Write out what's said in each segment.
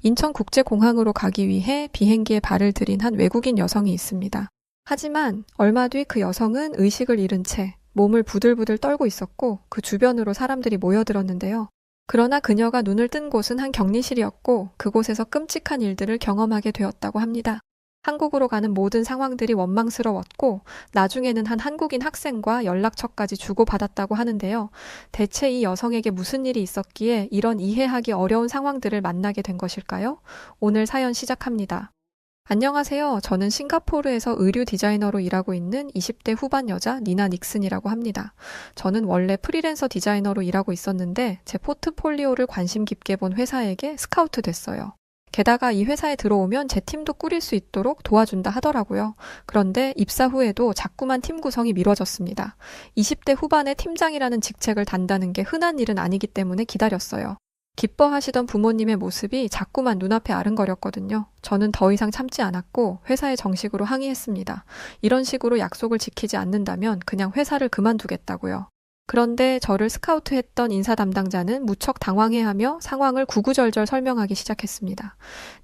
인천국제공항으로 가기 위해 비행기에 발을 들인 한 외국인 여성이 있습니다. 하지만 얼마 뒤 그 여성은 의식을 잃은 채 몸을 부들부들 떨고 있었고 그 주변으로 사람들이 모여들었는데요. 그러나 그녀가 눈을 뜬 곳은 한 격리실이었고 그곳에서 끔찍한 일들을 경험하게 되었다고 합니다. 한국으로 가는 모든 상황들이 원망스러웠고 나중에는 한 한국인 학생과 연락처까지 주고받았다고 하는데요. 대체 이 여성에게 무슨 일이 있었기에 이런 이해하기 어려운 상황들을 만나게 된 것일까요? 오늘 사연 시작합니다. 안녕하세요. 저는 싱가포르에서 의류 디자이너로 일하고 있는 20대 후반 여자 니나 닉슨이라고 합니다. 저는 원래 프리랜서 디자이너로 일하고 있었는데 제 포트폴리오를 관심 깊게 본 회사에게 스카우트 됐어요. 게다가 이 회사에 들어오면 제 팀도 꾸릴 수 있도록 도와준다 하더라고요. 그런데 입사 후에도 자꾸만 팀 구성이 미뤄졌습니다. 20대 후반에 팀장이라는 직책을 단다는 게 흔한 일은 아니기 때문에 기다렸어요. 기뻐하시던 부모님의 모습이 자꾸만 눈앞에 아른거렸거든요. 저는 더 이상 참지 않았고 회사에 정식으로 항의했습니다. 이런 식으로 약속을 지키지 않는다면 그냥 회사를 그만두겠다고요. 그런데 저를 스카우트했던 인사 담당자는 무척 당황해하며 상황을 구구절절 설명하기 시작했습니다.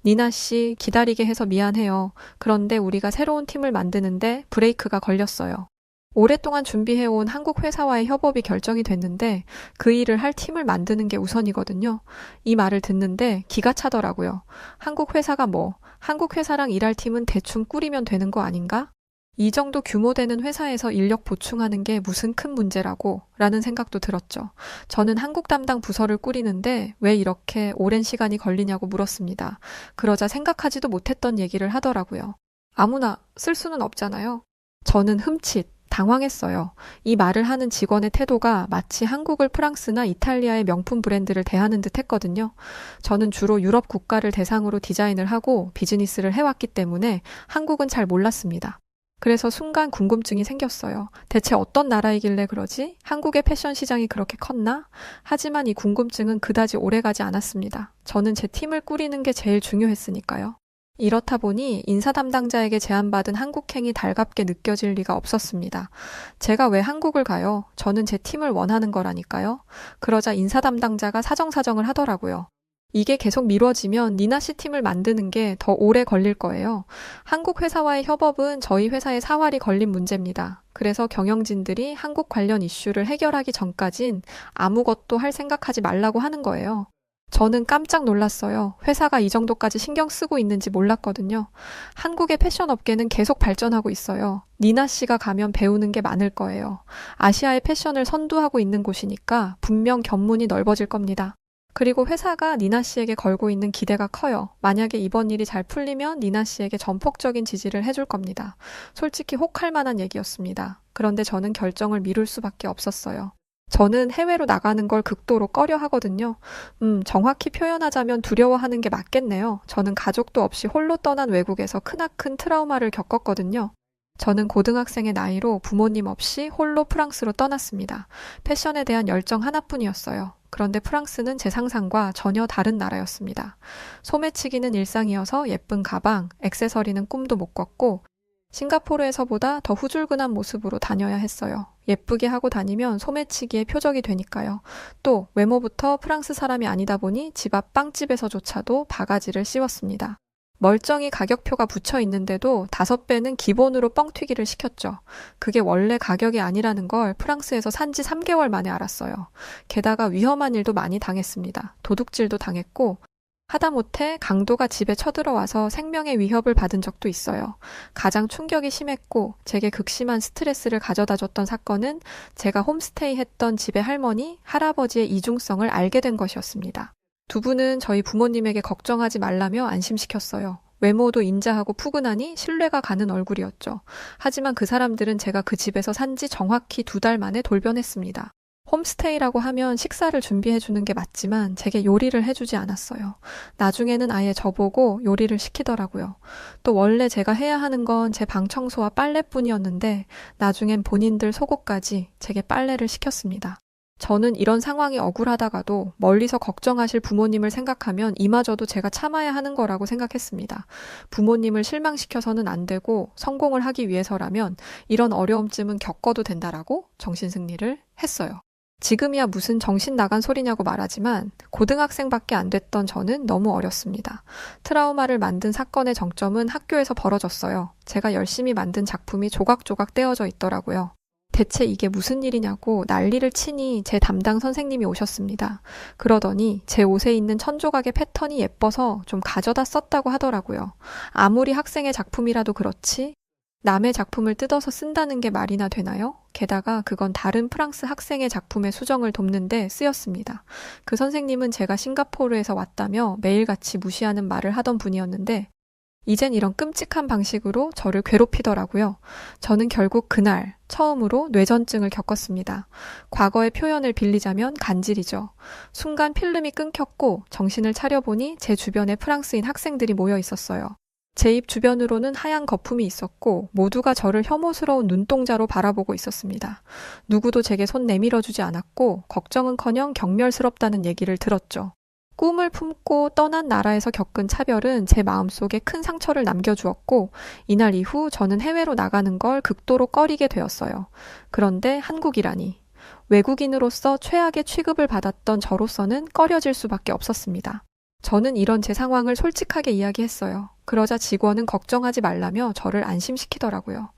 니나 씨, 기다리게 해서 미안해요. 그런데 우리가 새로운 팀을 만드는데 브레이크가 걸렸어요. 오랫동안 준비해온 한국 회사와의 협업이 결정이 됐는데 그 일을 할 팀을 만드는 게 우선이거든요. 이 말을 듣는데 기가 차더라고요. 한국 회사가 뭐, 한국 회사랑 일할 팀은 대충 꾸리면 되는 거 아닌가? 이 정도 규모 되는 회사에서 인력 보충하는 게 무슨 큰 문제라고 라는 생각도 들었죠. 저는 한국 담당 부서를 꾸리는데 왜 이렇게 오랜 시간이 걸리냐고 물었습니다. 그러자 생각하지도 못했던 얘기를 하더라고요. 아무나 쓸 수는 없잖아요. 저는 흠칫 당황했어요. 이 말을 하는 직원의 태도가 마치 한국을 프랑스나 이탈리아의 명품 브랜드를 대하는 듯 했거든요. 저는 주로 유럽 국가를 대상으로 디자인을 하고 비즈니스를 해왔기 때문에 한국은 잘 몰랐습니다. 그래서 순간 궁금증이 생겼어요. 대체 어떤 나라이길래 그러지? 한국의 패션 시장이 그렇게 컸나? 하지만 이 궁금증은 그다지 오래가지 않았습니다. 저는 제 팀을 꾸리는 게 제일 중요했으니까요. 이렇다 보니 인사 담당자에게 제안받은 한국행이 달갑게 느껴질 리가 없었습니다. 제가 왜 한국을 가요? 저는 제 팀을 원하는 거라니까요. 그러자 인사 담당자가 사정사정을 하더라고요. 이게 계속 미뤄지면 니나 씨 팀을 만드는 게 더 오래 걸릴 거예요. 한국 회사와의 협업은 저희 회사의 사활이 걸린 문제입니다. 그래서 경영진들이 한국 관련 이슈를 해결하기 전까진 아무것도 할 생각하지 말라고 하는 거예요. 저는 깜짝 놀랐어요. 회사가 이 정도까지 신경 쓰고 있는지 몰랐거든요. 한국의 패션 업계는 계속 발전하고 있어요. 니나 씨가 가면 배우는 게 많을 거예요. 아시아의 패션을 선두하고 있는 곳이니까 분명 견문이 넓어질 겁니다. 그리고 회사가 니나 씨에게 걸고 있는 기대가 커요. 만약에 이번 일이 잘 풀리면 니나 씨에게 전폭적인 지지를 해줄 겁니다. 솔직히 혹할 만한 얘기였습니다. 그런데 저는 결정을 미룰 수밖에 없었어요. 저는 해외로 나가는 걸 극도로 꺼려 하거든요. 정확히 표현하자면 두려워하는 게 맞겠네요. 저는 가족도 없이 홀로 떠난 외국에서 크나큰 트라우마를 겪었거든요. 저는 고등학생의 나이로 부모님 없이 홀로 프랑스로 떠났습니다. 패션에 대한 열정 하나뿐이었어요. 그런데 프랑스는 제 상상과 전혀 다른 나라였습니다. 소매치기는 일상이어서 예쁜 가방, 액세서리는 꿈도 못 꿨고 싱가포르에서보다 더 후줄근한 모습으로 다녀야 했어요. 예쁘게 하고 다니면 소매치기의 표적이 되니까요. 또 외모부터 프랑스 사람이 아니다 보니 집 앞 빵집에서조차도 바가지를 씌웠습니다. 멀쩡히 가격표가 붙여 있는데도 5배는 기본으로 뻥튀기를 시켰죠. 그게 원래 가격이 아니라는 걸 프랑스에서 산지 3개월 만에 알았어요. 게다가 위험한 일도 많이 당했습니다. 도둑질도 당했고 하다못해 강도가 집에 쳐들어와서 생명의 위협을 받은 적도 있어요. 가장 충격이 심했고 제게 극심한 스트레스를 가져다줬던 사건은 제가 홈스테이 했던 집의 할머니, 할아버지의 이중성을 알게 된 것이었습니다. 두 분은 저희 부모님에게 걱정하지 말라며 안심시켰어요. 외모도 인자하고 푸근하니 신뢰가 가는 얼굴이었죠. 하지만 그 사람들은 제가 그 집에서 산지 정확히 2달 만에 돌변했습니다. 홈스테이라고 하면 식사를 준비해주는 게 맞지만 제게 요리를 해주지 않았어요. 나중에는 아예 저보고 요리를 시키더라고요. 또 원래 제가 해야 하는 건 제 방 청소와 빨래뿐이었는데 나중엔 본인들 속옷까지 제게 빨래를 시켰습니다. 저는 이런 상황이 억울하다가도 멀리서 걱정하실 부모님을 생각하면 이마저도 제가 참아야 하는 거라고 생각했습니다. 부모님을 실망시켜서는 안 되고 성공을 하기 위해서라면 이런 어려움쯤은 겪어도 된다라고 정신승리를 했어요. 지금이야 무슨 정신 나간 소리냐고 말하지만 고등학생밖에 안 됐던 저는 너무 어렸습니다. 트라우마를 만든 사건의 정점은 학교에서 벌어졌어요. 제가 열심히 만든 작품이 조각조각 떼어져 있더라고요. 대체 이게 무슨 일이냐고 난리를 치니 제 담당 선생님이 오셨습니다. 그러더니 제 옷에 있는 천조각의 패턴이 예뻐서 좀 가져다 썼다고 하더라고요. 아무리 학생의 작품이라도 그렇지 남의 작품을 뜯어서 쓴다는 게 말이나 되나요? 게다가 그건 다른 프랑스 학생의 작품의 수정을 돕는데 쓰였습니다. 그 선생님은 제가 싱가포르에서 왔다며 매일같이 무시하는 말을 하던 분이었는데 이젠 이런 끔찍한 방식으로 저를 괴롭히더라고요. 저는 결국 그날 처음으로 뇌전증을 겪었습니다. 과거의 표현을 빌리자면 간질이죠. 순간 필름이 끊겼고 정신을 차려보니 제 주변에 프랑스인 학생들이 모여 있었어요. 제 입 주변으로는 하얀 거품이 있었고 모두가 저를 혐오스러운 눈동자로 바라보고 있었습니다. 누구도 제게 손 내밀어주지 않았고 걱정은커녕 경멸스럽다는 얘기를 들었죠. 꿈을 품고 떠난 나라에서 겪은 차별은 제 마음속에 큰 상처를 남겨주었고 이날 이후 저는 해외로 나가는 걸 극도로 꺼리게 되었어요. 그런데 한국이라니. 외국인으로서 최악의 취급을 받았던 저로서는 꺼려질 수밖에 없었습니다. 저는 이런 제 상황을 솔직하게 이야기했어요. 그러자 직원은 걱정하지 말라며 저를 안심시키더라고요.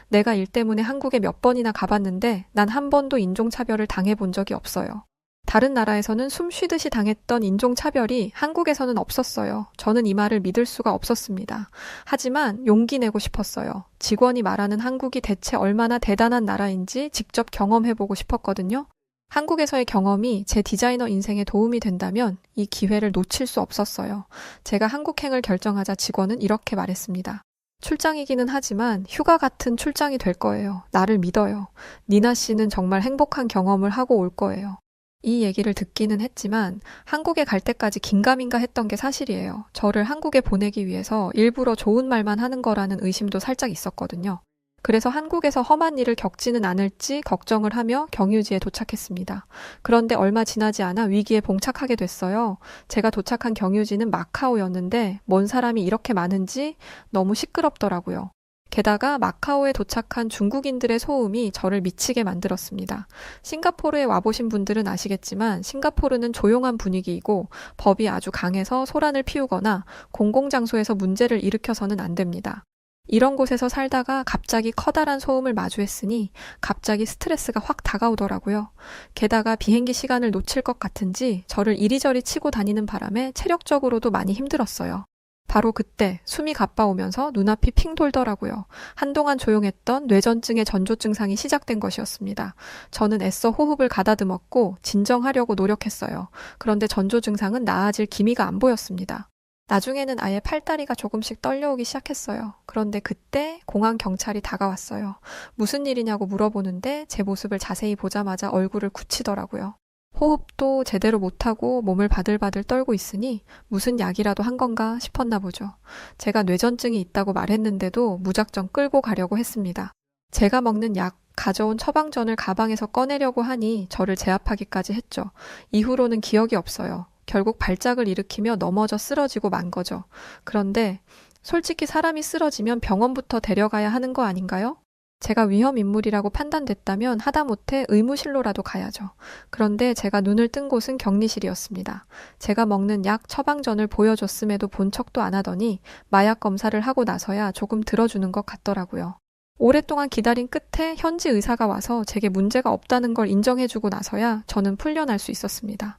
내가 일 때문에 한국에 몇 번이나 가봤는데 난 한 번도 인종차별을 당해본 적이 없어요. 다른 나라에서는 숨 쉬듯이 당했던 인종차별이 한국에서는 없었어요. 저는 이 말을 믿을 수가 없었습니다. 하지만 용기 내고 싶었어요. 직원이 말하는 한국이 대체 얼마나 대단한 나라인지 직접 경험해보고 싶었거든요. 한국에서의 경험이 제 디자이너 인생에 도움이 된다면 이 기회를 놓칠 수 없었어요. 제가 한국행을 결정하자 직원은 이렇게 말했습니다. 출장이기는 하지만 휴가 같은 출장이 될 거예요. 나를 믿어요. 니나 씨는 정말 행복한 경험을 하고 올 거예요. 이 얘기를 듣기는 했지만 한국에 갈 때까지 긴가민가 했던 게 사실이에요. 저를 한국에 보내기 위해서 일부러 좋은 말만 하는 거라는 의심도 살짝 있었거든요. 그래서 한국에서 험한 일을 겪지는 않을지 걱정을 하며 경유지에 도착했습니다. 그런데 얼마 지나지 않아 위기에 봉착하게 됐어요. 제가 도착한 경유지는 마카오였는데 뭔 사람이 이렇게 많은지 너무 시끄럽더라고요. 게다가 마카오에 도착한 중국인들의 소음이 저를 미치게 만들었습니다. 싱가포르에 와보신 분들은 아시겠지만 싱가포르는 조용한 분위기이고 법이 아주 강해서 소란을 피우거나 공공장소에서 문제를 일으켜서는 안 됩니다. 이런 곳에서 살다가 갑자기 커다란 소음을 마주했으니 갑자기 스트레스가 확 다가오더라고요. 게다가 비행기 시간을 놓칠 것 같은지 저를 이리저리 치고 다니는 바람에 체력적으로도 많이 힘들었어요. 바로 그때 숨이 가빠오면서 눈앞이 핑 돌더라고요. 한동안 조용했던 뇌전증의 전조 증상이 시작된 것이었습니다. 저는 애써 호흡을 가다듬었고 진정하려고 노력했어요. 그런데 전조 증상은 나아질 기미가 안 보였습니다. 나중에는 아예 팔다리가 조금씩 떨려오기 시작했어요. 그런데 그때 공항 경찰이 다가왔어요. 무슨 일이냐고 물어보는데 제 모습을 자세히 보자마자 얼굴을 굳히더라고요. 호흡도 제대로 못하고 몸을 바들바들 떨고 있으니 무슨 약이라도 한 건가 싶었나 보죠. 제가 뇌전증이 있다고 말했는데도 무작정 끌고 가려고 했습니다. 제가 먹는 약, 가져온 처방전을 가방에서 꺼내려고 하니 저를 제압하기까지 했죠. 이후로는 기억이 없어요. 결국 발작을 일으키며 넘어져 쓰러지고 만 거죠. 그런데 솔직히 사람이 쓰러지면 병원부터 데려가야 하는 거 아닌가요? 제가 위험인물이라고 판단됐다면 하다못해 의무실로라도 가야죠. 그런데 제가 눈을 뜬 곳은 격리실이었습니다. 제가 먹는 약 처방전을 보여줬음에도 본 척도 안 하더니 마약 검사를 하고 나서야 조금 들어주는 것 같더라고요. 오랫동안 기다린 끝에 현지 의사가 와서 제게 문제가 없다는 걸 인정해주고 나서야 저는 풀려날 수 있었습니다.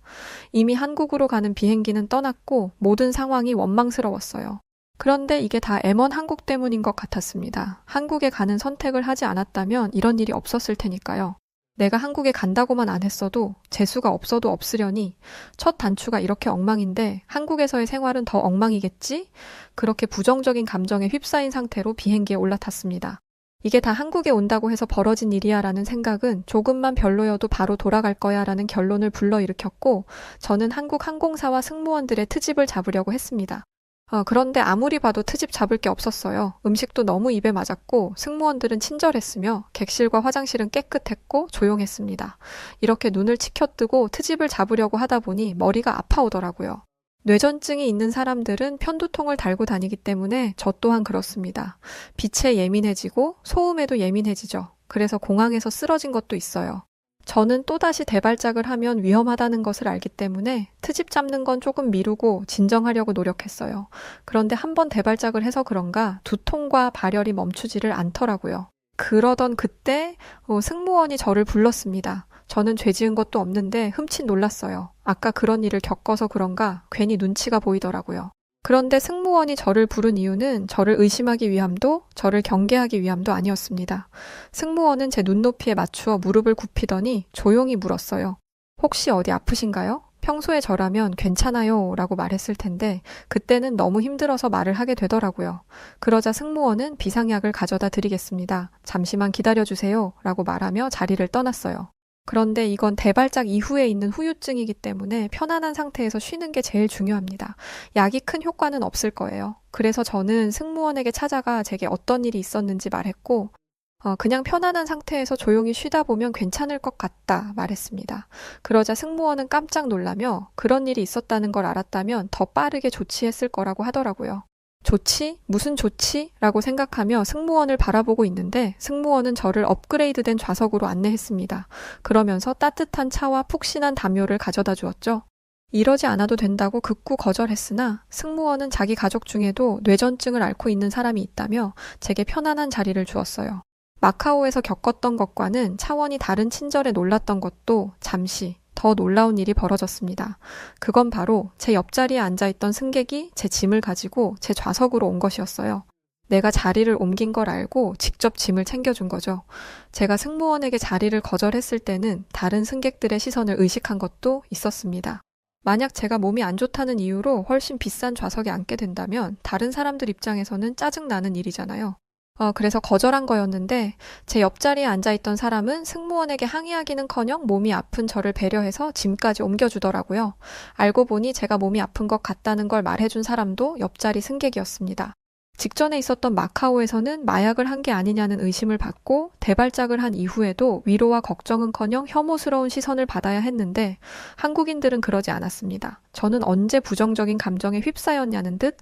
이미 한국으로 가는 비행기는 떠났고 모든 상황이 원망스러웠어요. 그런데 이게 다 M1 한국 때문인 것 같았습니다. 한국에 가는 선택을 하지 않았다면 이런 일이 없었을 테니까요. 내가 한국에 간다고만 안 했어도 재수가 없어도 없으려니 첫 단추가 이렇게 엉망인데 한국에서의 생활은 더 엉망이겠지? 그렇게 부정적인 감정에 휩싸인 상태로 비행기에 올라탔습니다. 이게 다 한국에 온다고 해서 벌어진 일이야 라는 생각은 조금만 별로여도 바로 돌아갈 거야 라는 결론을 불러일으켰고 저는 한국 항공사와 승무원들의 트집을 잡으려고 했습니다. 그런데 아무리 봐도 트집 잡을 게 없었어요. 음식도 너무 입에 맞았고 승무원들은 친절했으며 객실과 화장실은 깨끗했고 조용했습니다. 이렇게 눈을 치켜뜨고 트집을 잡으려고 하다 보니 머리가 아파오더라고요. 뇌전증이 있는 사람들은 편두통을 달고 다니기 때문에 저 또한 그렇습니다. 빛에 예민해지고 소음에도 예민해지죠. 그래서 공항에서 쓰러진 것도 있어요. 저는 또다시 대발작을 하면 위험하다는 것을 알기 때문에 트집 잡는 건 조금 미루고 진정하려고 노력했어요. 그런데 한 번 대발작을 해서 그런가 두통과 발열이 멈추지를 않더라고요. 그러던 그때 승무원이 저를 불렀습니다. 저는 죄 지은 것도 없는데 흠칫 놀랐어요. 아까 그런 일을 겪어서 그런가 괜히 눈치가 보이더라고요. 그런데 승무원이 저를 부른 이유는 저를 의심하기 위함도 저를 경계하기 위함도 아니었습니다. 승무원은 제 눈높이에 맞추어 무릎을 굽히더니 조용히 물었어요. 혹시 어디 아프신가요? 평소에 저라면 괜찮아요 라고 말했을 텐데 그때는 너무 힘들어서 말을 하게 되더라고요. 그러자 승무원은 비상약을 가져다 드리겠습니다. 잠시만 기다려주세요 라고 말하며 자리를 떠났어요. 그런데 이건 대발작 이후에 있는 후유증이기 때문에 편안한 상태에서 쉬는 게 제일 중요합니다. 약이 큰 효과는 없을 거예요. 그래서 저는 승무원에게 찾아가 제게 어떤 일이 있었는지 말했고 그냥 편안한 상태에서 조용히 쉬다 보면 괜찮을 것 같다 말했습니다. 그러자 승무원은 깜짝 놀라며 그런 일이 있었다는 걸 알았다면 더 빠르게 조치했을 거라고 하더라고요. 조치? 무슨 조치? 라고 생각하며 승무원을 바라보고 있는데 승무원은 저를 업그레이드된 좌석으로 안내했습니다. 그러면서 따뜻한 차와 푹신한 담요를 가져다 주었죠. 이러지 않아도 된다고 극구 거절했으나 승무원은 자기 가족 중에도 뇌전증을 앓고 있는 사람이 있다며 제게 편안한 자리를 주었어요. 마카오에서 겪었던 것과는 차원이 다른 친절에 놀랐던 것도 잠시 더 놀라운 일이 벌어졌습니다. 그건 바로 제 옆자리에 앉아있던 승객이 제 짐을 가지고 제 좌석으로 온 것이었어요. 내가 자리를 옮긴 걸 알고 직접 짐을 챙겨준 거죠. 제가 승무원에게 자리를 거절했을 때는 다른 승객들의 시선을 의식한 것도 있었습니다. 만약 제가 몸이 안 좋다는 이유로 훨씬 비싼 좌석에 앉게 된다면 다른 사람들 입장에서는 짜증나는 일이잖아요. 그래서 거절한 거였는데 제 옆자리에 앉아있던 사람은 승무원에게 항의하기는커녕 몸이 아픈 저를 배려해서 짐까지 옮겨주더라고요. 알고 보니 제가 몸이 아픈 것 같다는 걸 말해준 사람도 옆자리 승객이었습니다. 직전에 있었던 마카오에서는 마약을 한 게 아니냐는 의심을 받고 대발작을 한 이후에도 위로와 걱정은커녕 혐오스러운 시선을 받아야 했는데 한국인들은 그러지 않았습니다. 저는 언제 부정적인 감정에 휩싸였냐는 듯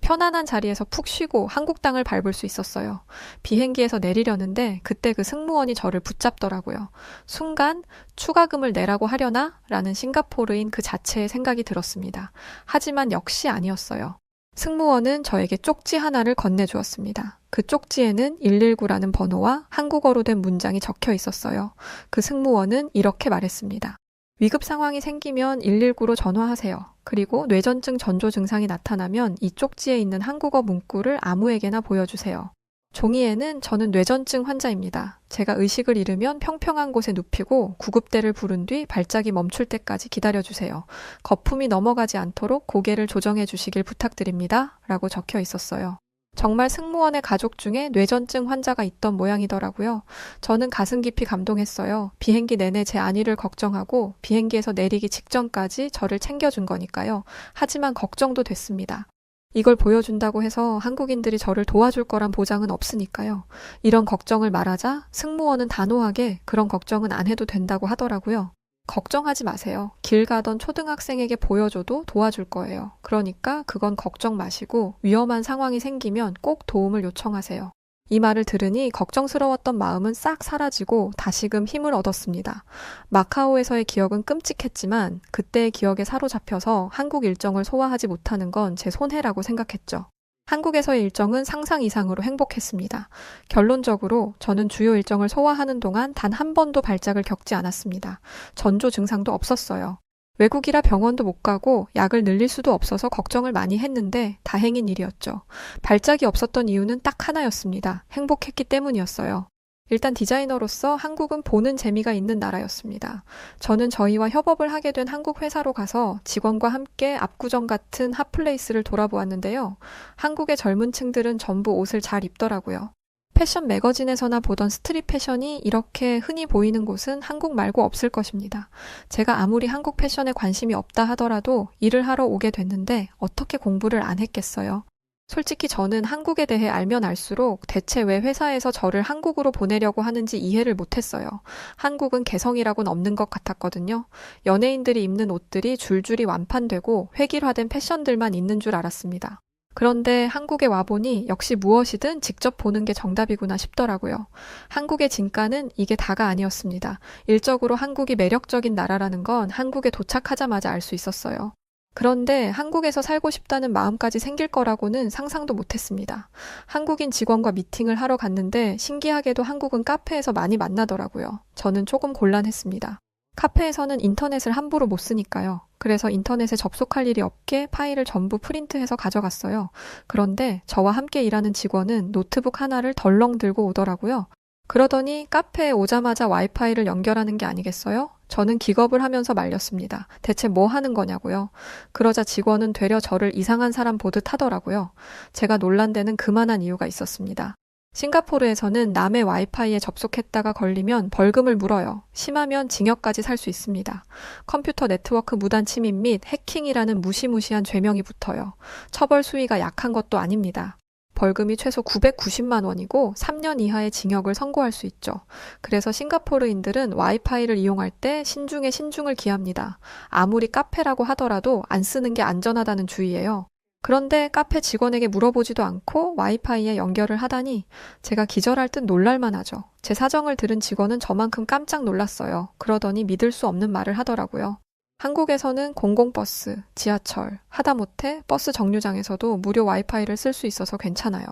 편안한 자리에서 푹 쉬고 한국 땅을 밟을 수 있었어요. 비행기에서 내리려는데 그때 그 승무원이 저를 붙잡더라고요. 순간 추가금을 내라고 하려나? 라는 싱가포르인 그 자체의 생각이 들었습니다. 하지만 역시 아니었어요. 승무원은 저에게 쪽지 하나를 건네주었습니다. 그 쪽지에는 119라는 번호와 한국어로 된 문장이 적혀 있었어요. 그 승무원은 이렇게 말했습니다. 위급 상황이 생기면 119로 전화하세요. 그리고 뇌전증 전조 증상이 나타나면 이 쪽지에 있는 한국어 문구를 아무에게나 보여주세요. 종이에는 저는 뇌전증 환자입니다. 제가 의식을 잃으면 평평한 곳에 눕히고 구급대를 부른 뒤 발작이 멈출 때까지 기다려주세요. 거품이 넘어가지 않도록 고개를 조정해 주시길 부탁드립니다. 라고 적혀 있었어요. 정말 승무원의 가족 중에 뇌전증 환자가 있던 모양이더라고요. 저는 가슴 깊이 감동했어요. 비행기 내내 제 안위를 걱정하고 비행기에서 내리기 직전까지 저를 챙겨준 거니까요. 하지만 걱정도 됐습니다. 이걸 보여준다고 해서 한국인들이 저를 도와줄 거란 보장은 없으니까요. 이런 걱정을 말하자 승무원은 단호하게 그런 걱정은 안 해도 된다고 하더라고요. 걱정하지 마세요. 길 가던 초등학생에게 보여줘도 도와줄 거예요. 그러니까 그건 걱정 마시고 위험한 상황이 생기면 꼭 도움을 요청하세요. 이 말을 들으니 걱정스러웠던 마음은 싹 사라지고 다시금 힘을 얻었습니다. 마카오에서의 기억은 끔찍했지만 그때의 기억에 사로잡혀서 한국 일정을 소화하지 못하는 건 제 손해라고 생각했죠. 한국에서의 일정은 상상 이상으로 행복했습니다. 결론적으로 저는 주요 일정을 소화하는 동안 단 한 번도 발작을 겪지 않았습니다. 전조 증상도 없었어요. 외국이라 병원도 못 가고 약을 늘릴 수도 없어서 걱정을 많이 했는데 다행인 일이었죠. 발작이 없었던 이유는 딱 하나였습니다. 행복했기 때문이었어요. 일단 디자이너로서 한국은 보는 재미가 있는 나라였습니다. 저는 저희와 협업을 하게 된 한국 회사로 가서 직원과 함께 압구정 같은 핫플레이스를 돌아보았는데요. 한국의 젊은 층들은 전부 옷을 잘 입더라고요. 패션 매거진에서나 보던 스트릿 패션이 이렇게 흔히 보이는 곳은 한국 말고 없을 것입니다. 제가 아무리 한국 패션에 관심이 없다 하더라도 일을 하러 오게 됐는데 어떻게 공부를 안 했겠어요? 솔직히 저는 한국에 대해 알면 알수록 대체 왜 회사에서 저를 한국으로 보내려고 하는지 이해를 못했어요. 한국은 개성이라고는 없는 것 같았거든요. 연예인들이 입는 옷들이 줄줄이 완판되고 획일화된 패션들만 있는 줄 알았습니다. 그런데 한국에 와보니 역시 무엇이든 직접 보는 게 정답이구나 싶더라고요. 한국의 진가는 이게 다가 아니었습니다. 일적으로 한국이 매력적인 나라라는 건 한국에 도착하자마자 알 수 있었어요. 그런데 한국에서 살고 싶다는 마음까지 생길 거라고는 상상도 못했습니다. 한국인 직원과 미팅을 하러 갔는데 신기하게도 한국은 카페에서 많이 만나더라고요. 저는 조금 곤란했습니다. 카페에서는 인터넷을 함부로 못 쓰니까요. 그래서 인터넷에 접속할 일이 없게 파일을 전부 프린트해서 가져갔어요. 그런데 저와 함께 일하는 직원은 노트북 하나를 덜렁 들고 오더라고요. 그러더니 카페에 오자마자 와이파이를 연결하는 게 아니겠어요? 저는 기겁을 하면서 말렸습니다. 대체 뭐 하는 거냐고요. 그러자 직원은 되려 저를 이상한 사람 보듯 하더라고요. 제가 놀란 데는 그만한 이유가 있었습니다. 싱가포르에서는 남의 와이파이에 접속했다가 걸리면 벌금을 물어요. 심하면 징역까지 살 수 있습니다. 컴퓨터 네트워크 무단 침입 및 해킹이라는 무시무시한 죄명이 붙어요. 처벌 수위가 약한 것도 아닙니다. 벌금이 최소 990만 원이고 3년 이하의 징역을 선고할 수 있죠. 그래서 싱가포르인들은 와이파이를 이용할 때 신중에 신중을 기합니다. 아무리 카페라고 하더라도 안 쓰는 게 안전하다는 주의예요. 그런데 카페 직원에게 물어보지도 않고 와이파이에 연결을 하다니 제가 기절할 듯 놀랄만 하죠. 제 사정을 들은 직원은 저만큼 깜짝 놀랐어요. 그러더니 믿을 수 없는 말을 하더라고요. 한국에서는 공공버스, 지하철, 하다못해 버스 정류장에서도 무료 와이파이를 쓸 수 있어서 괜찮아요.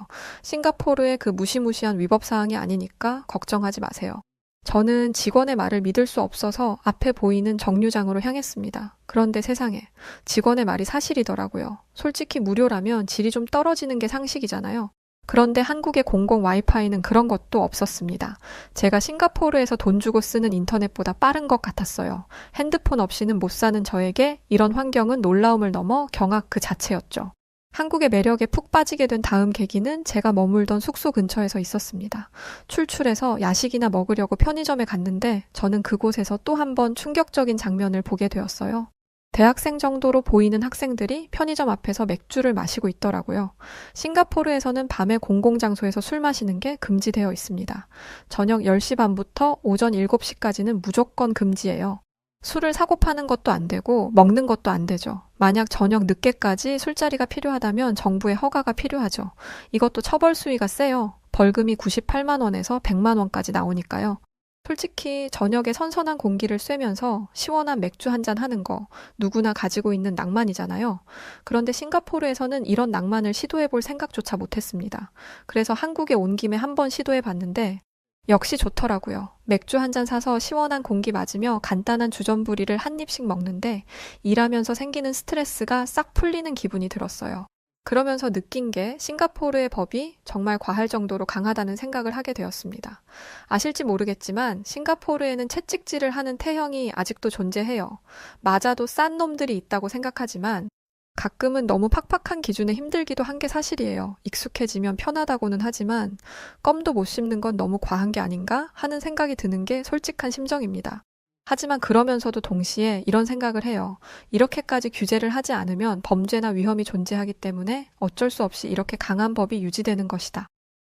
싱가포르의 그 무시무시한 위법 사항이 아니니까 걱정하지 마세요. 저는 직원의 말을 믿을 수 없어서 앞에 보이는 정류장으로 향했습니다. 그런데 세상에, 직원의 말이 사실이더라고요. 솔직히 무료라면 질이 좀 떨어지는 게 상식이잖아요. 그런데 한국의 공공 와이파이는 그런 것도 없었습니다. 제가 싱가포르에서 돈 주고 쓰는 인터넷보다 빠른 것 같았어요. 핸드폰 없이는 못 사는 저에게 이런 환경은 놀라움을 넘어 경악 그 자체였죠. 한국의 매력에 푹 빠지게 된 다음 계기는 제가 머물던 숙소 근처에서 있었습니다. 출출해서 야식이나 먹으려고 편의점에 갔는데 저는 그곳에서 또 한 번 충격적인 장면을 보게 되었어요. 대학생 정도로 보이는 학생들이 편의점 앞에서 맥주를 마시고 있더라고요. 싱가포르에서는 밤에 공공장소에서 술 마시는 게 금지되어 있습니다. 저녁 10시 반부터 오전 7시까지는 무조건 금지예요. 술을 사고 파는 것도 안 되고 먹는 것도 안 되죠. 만약 저녁 늦게까지 술자리가 필요하다면 정부의 허가가 필요하죠. 이것도 처벌 수위가 세요. 벌금이 98만 원에서 100만 원까지 나오니까요. 솔직히 저녁에 선선한 공기를 쐬면서 시원한 맥주 한잔 하는 거 누구나 가지고 있는 낭만이잖아요. 그런데 싱가포르에서는 이런 낭만을 시도해볼 생각조차 못했습니다. 그래서 한국에 온 김에 한번 시도해봤는데 역시 좋더라고요. 맥주 한 잔 사서 시원한 공기 맞으며 간단한 주전부리를 한 입씩 먹는데 일하면서 생기는 스트레스가 싹 풀리는 기분이 들었어요. 그러면서 느낀 게 싱가포르의 법이 정말 과할 정도로 강하다는 생각을 하게 되었습니다. 아실지 모르겠지만 싱가포르에는 채찍질을 하는 태형이 아직도 존재해요. 맞아도 싼 놈들이 있다고 생각하지만 가끔은 너무 팍팍한 기준에 힘들기도 한 게 사실이에요. 익숙해지면 편하다고는 하지만 껌도 못 씹는 건 너무 과한 게 아닌가 하는 생각이 드는 게 솔직한 심정입니다. 하지만 그러면서도 동시에 이런 생각을 해요. 이렇게까지 규제를 하지 않으면 범죄나 위험이 존재하기 때문에 어쩔 수 없이 이렇게 강한 법이 유지되는 것이다.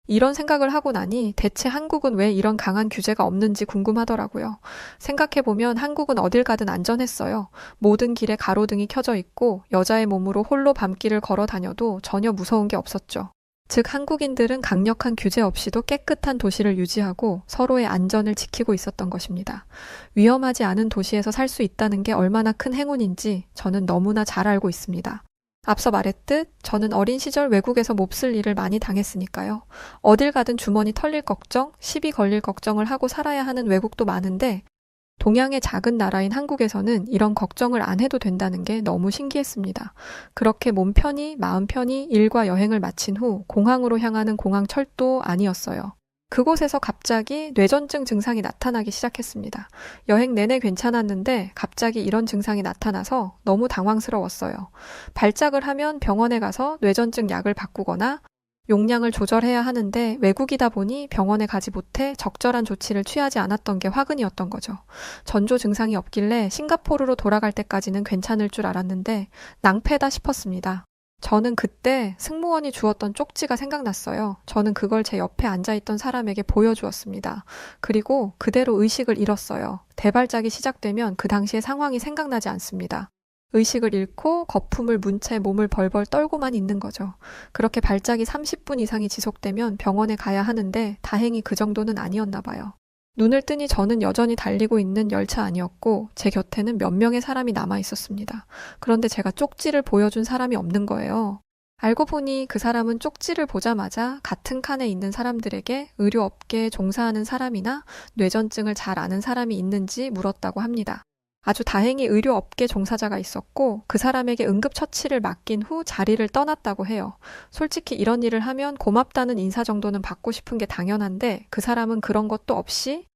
이런 생각을 하고 나니 대체 한국은 왜 이런 강한 규제가 없는지 궁금하더라고요. 생각해보면 한국은 어딜 가든 안전했어요. 모든 길에 가로등이 켜져 있고 여자의 몸으로 홀로 밤길을 걸어 다녀도 전혀 무서운 게 없었죠. 즉 한국인들은 강력한 규제 없이도 깨끗한 도시를 유지하고 서로의 안전을 지키고 있었던 것입니다. 위험하지 않은 도시에서 살 수 있다는 게 얼마나 큰 행운인지 저는 너무나 잘 알고 있습니다. 앞서 말했듯 저는 어린 시절 외국에서 몹쓸 일을 많이 당했으니까요. 어딜 가든 주머니 털릴 걱정, 시비 걸릴 걱정을 하고 살아야 하는 외국도 많은데 동양의 작은 나라인 한국에서는 이런 걱정을 안 해도 된다는 게 너무 신기했습니다. 그렇게 몸 편히 마음 편히 일과 여행을 마친 후 공항으로 향하는 공항철도 아니었어요. 그곳에서 갑자기 뇌전증 증상이 나타나기 시작했습니다. 여행 내내 괜찮았는데 갑자기 이런 증상이 나타나서 너무 당황스러웠어요. 발작을 하면 병원에 가서 뇌전증 약을 바꾸거나 용량을 조절해야 하는데 외국이다 보니 병원에 가지 못해 적절한 조치를 취하지 않았던 게 화근이었던 거죠. 전조 증상이 없길래 싱가포르로 돌아갈 때까지는 괜찮을 줄 알았는데 낭패다 싶었습니다. 저는 그때 승무원이 주었던 쪽지가 생각났어요. 저는 그걸 제 옆에 앉아있던 사람에게 보여주었습니다. 그리고 그대로 의식을 잃었어요. 대발작이 시작되면 그 당시의 상황이 생각나지 않습니다. 의식을 잃고 거품을 문 채 몸을 벌벌 떨고만 있는 거죠. 그렇게 발작이 30분 이상이 지속되면 병원에 가야 하는데 다행히 그 정도는 아니었나 봐요. 눈을 뜨니 저는 여전히 달리고 있는 열차 안이었고 제 곁에는 몇 명의 사람이 남아 있었습니다. 그런데 제가 쪽지를 보여준 사람이 없는 거예요. 알고 보니 그 사람은 쪽지를 보자마자 같은 칸에 있는 사람들에게 의료업계에 종사하는 사람이나 뇌전증을 잘 아는 사람이 있는지 물었다고 합니다. 아주 다행히 의료업계 종사자가 있었고 그 사람에게 응급처치를 맡긴 후 자리를 떠났다고 해요. 솔직히 이런 일을 하면 고맙다는 인사 정도는 받고 싶은 게 당연한데 그 사람은 그런 것도 없이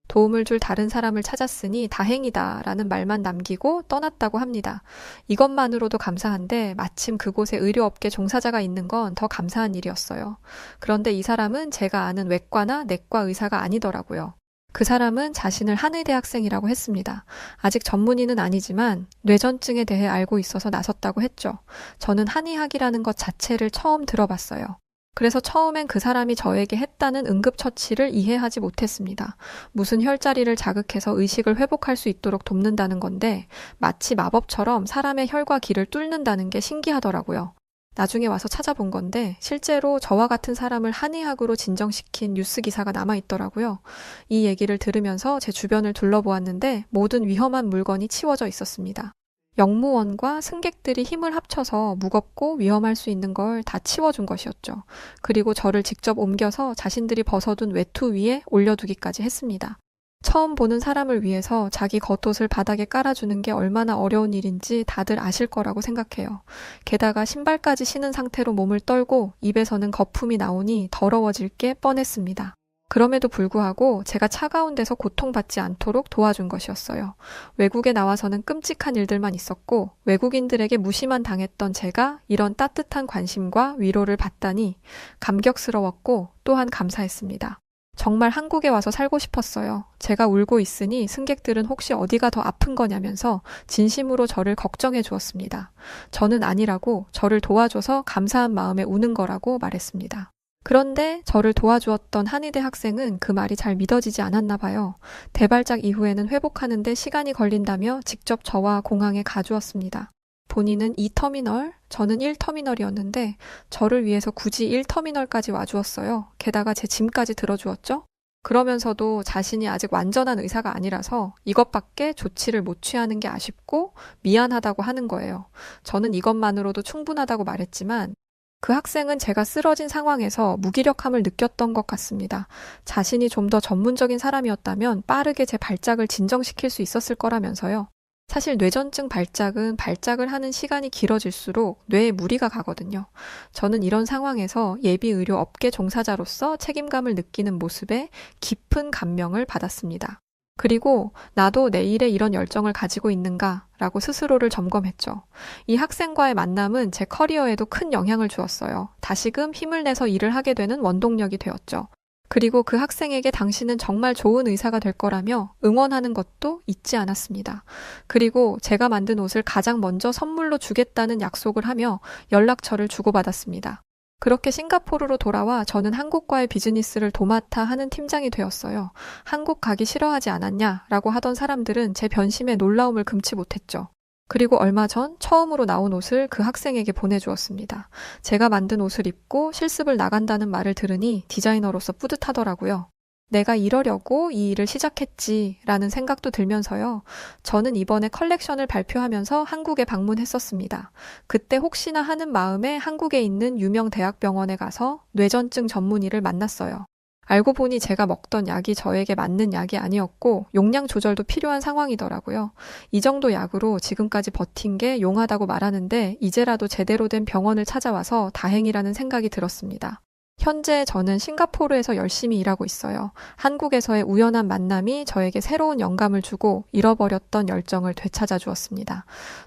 도움을 줄 다른 사람을 찾았으니 다행이다 라는 말만 남기고 떠났다고 합니다. 이것만으로도 감사한데 마침 그곳에 의료업계 종사자가 있는 건 더 감사한 일이었어요. 그런데 이 사람은 제가 아는 외과나 내과 의사가 아니더라고요. 그 사람은 자신을 한의대 학생이라고 했습니다. 아직 전문의는 아니지만 뇌전증에 대해 알고 있어서 나섰다고 했죠. 저는 한의학이라는 것 자체를 처음 들어봤어요. 그래서 처음엔 그 사람이 저에게 했다는 응급처치를 이해하지 못했습니다. 무슨 혈자리를 자극해서 의식을 회복할 수 있도록 돕는다는 건데 마치 마법처럼 사람의 혈과 기를 뚫는다는 게 신기하더라고요. 나중에 와서 찾아본 건데 실제로 저와 같은 사람을 한의학으로 진정시킨 뉴스 기사가 남아있더라고요. 이 얘기를 들으면서 제 주변을 둘러보았는데 모든 위험한 물건이 치워져 있었습니다. 영무원과 승객들이 힘을 합쳐서 무겁고 위험할 수 있는 걸 다 치워준 것이었죠. 그리고 저를 직접 옮겨서 자신들이 벗어둔 외투 위에 올려두기까지 했습니다. 처음 보는 사람을 위해서 자기 겉옷을 바닥에 깔아주는 게 얼마나 어려운 일인지 다들 아실 거라고 생각해요. 게다가 신발까지 신은 상태로 몸을 떨고 입에서는 거품이 나오니 더러워질 게 뻔했습니다. 그럼에도 불구하고 제가 차가운 데서 고통받지 않도록 도와준 것이었어요. 외국에 나와서는 끔찍한 일들만 있었고 외국인들에게 무시만 당했던 제가 이런 따뜻한 관심과 위로를 받다니 감격스러웠고 또한 감사했습니다. 정말 한국에 와서 살고 싶었어요. 제가 울고 있으니 승객들은 혹시 어디가 더 아픈 거냐면서 진심으로 저를 걱정해 주었습니다. 저는 아니라고 저를 도와줘서 감사한 마음에 우는 거라고 말했습니다. 그런데 저를 도와주었던 한의대 학생은 그 말이 잘 믿어지지 않았나 봐요. 대발작 이후에는 회복하는데 시간이 걸린다며 직접 저와 공항에 가주었습니다. 본인은 2터미널, 저는 1터미널이었는데 저를 위해서 굳이 1터미널까지 와주었어요. 게다가 제 짐까지 들어주었죠. 그러면서도 자신이 아직 완전한 의사가 아니라서 이것밖에 조치를 못 취하는 게 아쉽고 미안하다고 하는 거예요. 저는 이것만으로도 충분하다고 말했지만 그 학생은 제가 쓰러진 상황에서 무기력함을 느꼈던 것 같습니다. 자신이 좀 더 전문적인 사람이었다면 빠르게 제 발작을 진정시킬 수 있었을 거라면서요. 사실 뇌전증 발작은 발작을 하는 시간이 길어질수록 뇌에 무리가 가거든요. 저는 이런 상황에서 예비의료 업계 종사자로서 책임감을 느끼는 모습에 깊은 감명을 받았습니다. 그리고 나도 내 일에 이런 열정을 가지고 있는가 라고 스스로를 점검했죠. 이 학생과의 만남은 제 커리어에도 큰 영향을 주었어요. 다시금 힘을 내서 일을 하게 되는 원동력이 되었죠. 그리고 그 학생에게 당신은 정말 좋은 의사가 될 거라며 응원하는 것도 잊지 않았습니다. 그리고 제가 만든 옷을 가장 먼저 선물로 주겠다는 약속을 하며 연락처를 주고받았습니다. 그렇게 싱가포르로 돌아와 저는 한국과의 비즈니스를 도맡아 하는 팀장이 되었어요. 한국 가기 싫어하지 않았냐라고 하던 사람들은 제 변심에 놀라움을 금치 못했죠. 그리고 얼마 전 처음으로 나온 옷을 그 학생에게 보내주었습니다. 제가 만든 옷을 입고 실습을 나간다는 말을 들으니 디자이너로서 뿌듯하더라고요. 내가 이러려고 이 일을 시작했지라는 생각도 들면서요. 저는 이번에 컬렉션을 발표하면서 한국에 방문했었습니다. 그때 혹시나 하는 마음에 한국에 있는 유명 대학병원에 가서 뇌전증 전문의를 만났어요. 알고 보니 제가 먹던 약이 저에게 맞는 약이 아니었고 용량 조절도 필요한 상황이더라고요. 이 정도 약으로 지금까지 버틴 게 용하다고 말하는데 이제라도 제대로 된 병원을 찾아와서 다행이라는 생각이 들었습니다. 현재 저는 싱가포르에서 열심히 일하고 있어요. 한국에서의 우연한 만남이 저에게 새로운 영감을 주고 잃어버렸던 열정을 되찾아 주었습니다.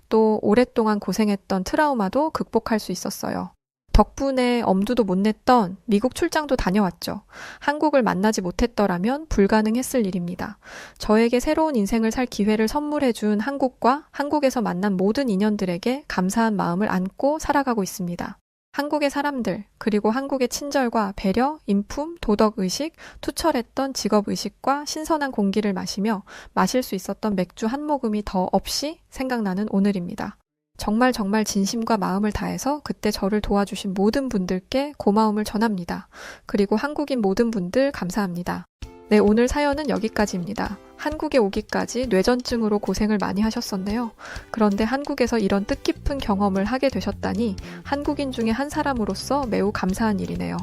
또 오랫동안 고생했던 트라우마도 극복할 수 있었어요. 덕분에 엄두도 못 냈던 미국 출장도 다녀왔죠. 한국을 만나지 못했더라면 불가능했을 일입니다. 저에게 새로운 인생을 살 기회를 선물해준 한국과 한국에서 만난 모든 인연들에게 감사한 마음을 안고 살아가고 있습니다. 한국의 사람들, 그리고 한국의 친절과 배려, 인품, 도덕의식, 투철했던 직업의식과 신선한 공기를 마시며 마실 수 있었던 맥주 한 모금이 더 없이 생각나는 오늘입니다. 정말 정말 진심과 마음을 다해서 그때 저를 도와주신 모든 분들께 고마움을 전합니다. 그리고 한국인 모든 분들 감사합니다. 네, 오늘 사연은 여기까지입니다. 한국에 오기까지 뇌전증으로 고생을 많이 하셨었네요. 그런데 한국에서 이런 뜻깊은 경험을 하게 되셨다니 한국인 중에 한 사람으로서 매우 감사한 일이네요.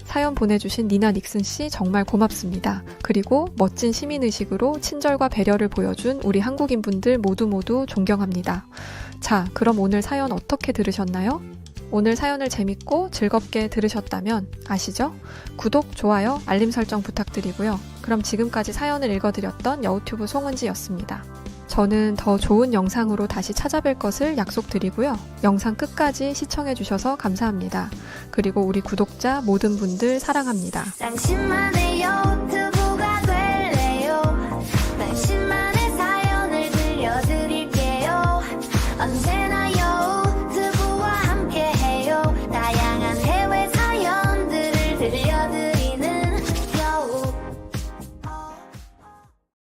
사연 보내주신 니나 닉슨 씨 정말 고맙습니다. 그리고 멋진 시민의식으로 친절과 배려를 보여준 우리 한국인 분들 모두 존경합니다. 자, 그럼 오늘 사연 어떻게 들으셨나요? 오늘 사연을 재밌고 즐겁게 들으셨다면 아시죠? 구독, 좋아요, 알림 설정 부탁드리고요. 그럼 지금까지 사연을 읽어드렸던 여우튜브 송은지였습니다. 저는 더 좋은 영상으로 다시 찾아뵐 것을 약속드리고요. 영상 끝까지 시청해주셔서 감사합니다. 그리고 우리 구독자 모든 분들 사랑합니다. 당신만의 여우튜브